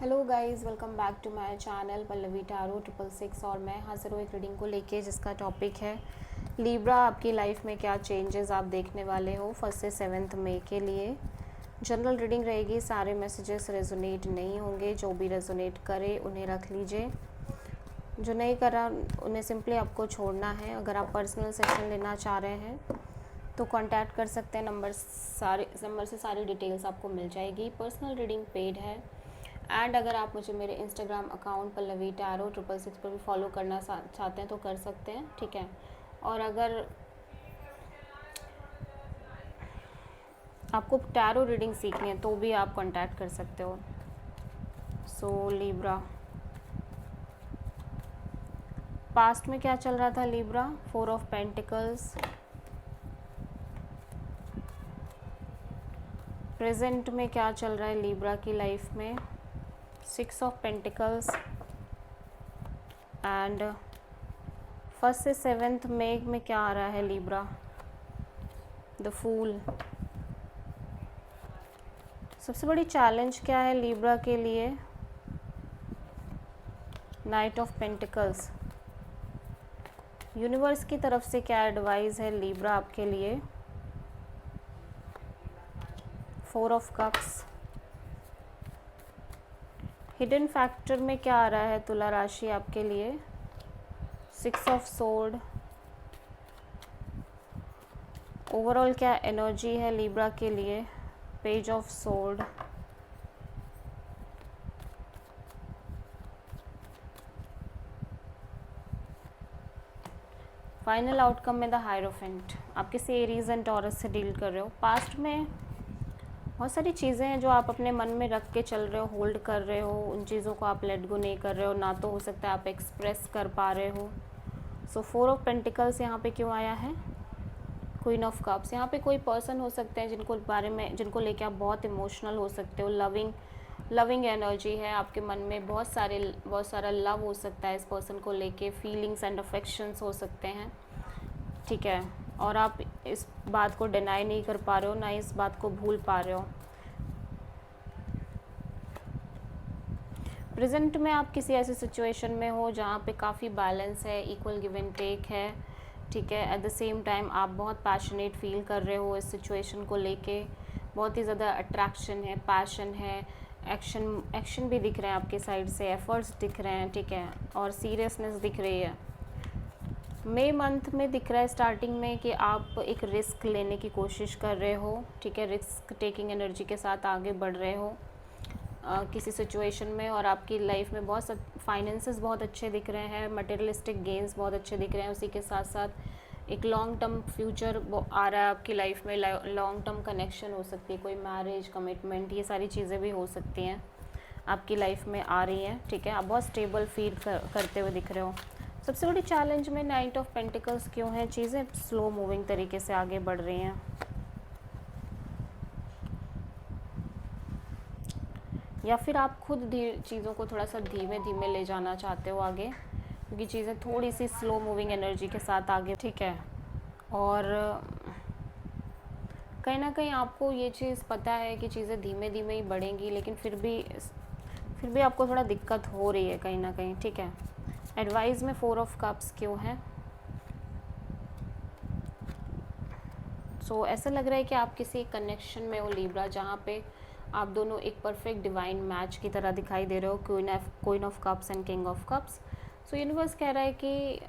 Hello guys, welcome back to my channel Pallavi tarot 666 और मैं हाजिर हूँ एक रीडिंग को लेके जिसका टॉपिक है लिब्रा। आपकी लाइफ में क्या चेंजेस आप देखने वाले हो 1 से 7 मई के लिए। जनरल रीडिंग रहेगी, सारे मैसेजेस रेजोनेट नहीं होंगे। जो भी रेजोनेट करे उन्हें रख लीजिए, जो नहीं करा उन्हें सिंपली आपको छोड़ना है। अगर आप पर्सनल सेशन लेना चाह रहे हैं तो कांटेक्ट कर सकते हैं। नंबर से सारी डिटेल्स आपको मिल जाएगी। पर्सनल रीडिंग पेड है। एंड अगर आप मुझे मेरे इंस्टाग्राम अकाउंट पल्लवी टारो 666 पर भी फॉलो करना चाहते हैं तो कर सकते हैं, ठीक है। और अगर आपको टैरो रीडिंग सीखनी है तो भी आप कांटेक्ट कर सकते हो। सो लिब्रा, पास्ट में क्या चल रहा था लिब्रा? 4 of pentacles. प्रेजेंट में क्या चल रहा है लिब्रा की लाइफ में? 6 ऑफ पेंटिकल्स। एंड 1 से 7 मई में क्या आ रहा है लिब्रा? The fool. सबसे बड़ी चैलेंज क्या है लिब्रा के लिए? Night of pentacles. यूनिवर्स की तरफ से क्या एडवाइस है लिब्रा आपके लिए? 4 ऑफ कप्स। हिडन फैक्टर में क्या आ रहा है तुला राशि आपके लिए? 6 ऑफ सोर्ड। ओवरऑल क्या एनर्जी है लिब्रा के लिए? Page of sword. Final outcome में द हायरोफेंट। आप किसी एरीज एंड टॉरस से डील कर रहे हो। पास्ट में बहुत सारी चीज़ें हैं जो आप अपने मन में रख के चल रहे हो, होल्ड कर रहे हो। उन चीज़ों को आप लेट गो नहीं कर रहे हो, ना तो हो सकता है आप एक्सप्रेस कर पा रहे हो। सो 4 ऑफ पेंटिकल्स यहाँ पे क्यों आया है? Queen of cups. यहाँ पे कोई पर्सन हो सकते हैं जिनको लेके आप बहुत इमोशनल हो सकते हो। लविंग एनर्जी है आपके मन में। बहुत सारा लव हो सकता है इस पर्सन को लेके। फीलिंग्स एंड अफेक्शंस हो सकते हैं, ठीक है। और आप इस बात को डिनाई नहीं कर पा रहे हो, ना इस बात को भूल पा रहे हो। प्रेजेंट में आप किसी ऐसी सिचुएशन में हो जहाँ पे काफ़ी बैलेंस है, इक्वल गिव एंड टेक है, ठीक है। एट द सेम टाइम आप बहुत पैशनेट फील कर रहे हो इस सिचुएशन को लेके। बहुत ही ज़्यादा अट्रैक्शन है, पैशन है, एक्शन भी दिख रहे हैं आपके साइड से, एफर्ट्स दिख रहे हैं, ठीक है। और सीरियसनेस दिख रही है। मई मंथ में दिख रहा है स्टार्टिंग में कि आप एक रिस्क लेने की कोशिश कर रहे हो, ठीक है। रिस्क टेकिंग एनर्जी के साथ आगे बढ़ रहे हो किसी सिचुएशन में। और आपकी लाइफ में बहुत फाइनेंसेस बहुत अच्छे दिख रहे हैं, मटेरियलिस्टिक गेन्स बहुत अच्छे दिख रहे हैं। उसी के साथ साथ एक लॉन्ग टर्म फ्यूचर आ रहा है आपकी लाइफ में। लॉन्ग टर्म कनेक्शन हो सकती है, कोई मैरिज, कमिटमेंट, ये सारी चीज़ें भी हो सकती हैं आपकी लाइफ में आ रही हैं, ठीक है। आप बहुत स्टेबल फील करते हुए दिख रहे हो। सबसे बड़ी चैलेंज में नाइट ऑफ पेंटिकल्स क्यों है? चीज़ें स्लो मूविंग तरीके से आगे बढ़ रही हैं। या फिर आप खुद चीज़ों को थोड़ा सा धीमे धीमे ले जाना चाहते हो आगे, क्योंकि चीज़ें थोड़ी सी स्लो मूविंग एनर्जी के साथ आगे, ठीक है। और कहीं ना कहीं आपको ये चीज़ पता है कि चीज़ें धीमे धीमे ही बढ़ेंगी, लेकिन फिर भी आपको थोड़ा दिक्कत हो रही है कहीं ना कहीं, ठीक है। एडवाइस में 4 ऑफ कप्स क्यों है? सो ऐसा लग रहा है कि आप किसी कनेक्शन में हो लिब्रा, जहाँ पे आप दोनों एक परफेक्ट डिवाइन मैच की तरह दिखाई दे रहे हो। Queen of cups and king of cups. So universe कह रहा है कि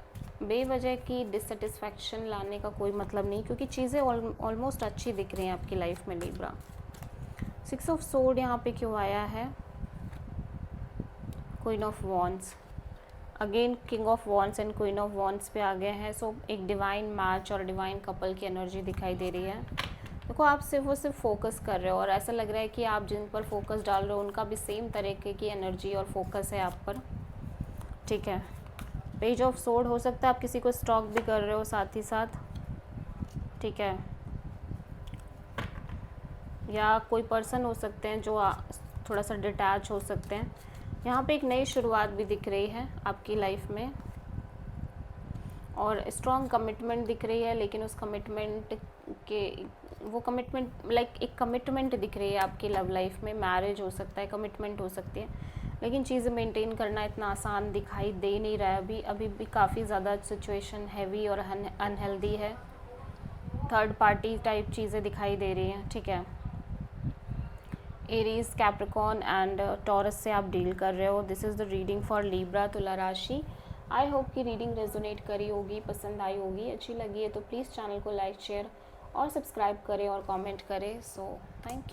बेवजह की डिससेटिस्फैक्शन लाने का कोई मतलब नहीं, क्योंकि चीज़ें ऑलमोस्ट अच्छी दिख रही हैं आपकी लाइफ में लिब्रा। 6 ऑफ सोर्ड यहाँ पे क्यों आया है? Queen of wands. Again king of wands and queen of wands पे आ गए हैं। सो एक डिवाइन मैच और डिवाइन कपल की एनर्जी दिखाई दे रही है। देखो, आप सिर्फ फोकस कर रहे हो, और ऐसा लग रहा है कि आप जिन पर फोकस डाल रहे हो उनका भी सेम तरीके की एनर्जी और फोकस है आप पर, ठीक है। पेज ऑफ सोर्ड हो सकता है आप किसी को स्टॉक भी कर रहे हो साथ ही साथ, ठीक है। या कोई पर्सन हो सकते हैं जो थोड़ा सा डिटैच हो सकते हैं। यहाँ पे एक नई शुरुआत भी दिख रही है आपकी लाइफ में, और स्ट्रॉन्ग कमिटमेंट दिख रही है। लेकिन उस कमिटमेंट के वो कमिटमेंट एक कमिटमेंट दिख रही है आपकी लव लाइफ में। मैरिज हो सकता है, कमिटमेंट हो सकती है, लेकिन चीज़ें मेंटेन करना इतना आसान दिखाई दे नहीं रहा है अभी। अभी भी काफ़ी ज़्यादा सिचुएशन हैवी और अनहेल्दी है। थर्ड पार्टी टाइप चीज़ें दिखाई दे रही हैं, ठीक है। एरीज, कैप्रिकॉर्न एंड टॉरस से आप डील कर रहे हो। This is the reading for Libra, तुला राशि। आई होप कि रीडिंग रेजोनेट करी होगी, पसंद आई होगी। अच्छी लगी है तो प्लीज़ चैनल को लाइक, शेयर और सब्सक्राइब करें और कमेंट करें। So thank you.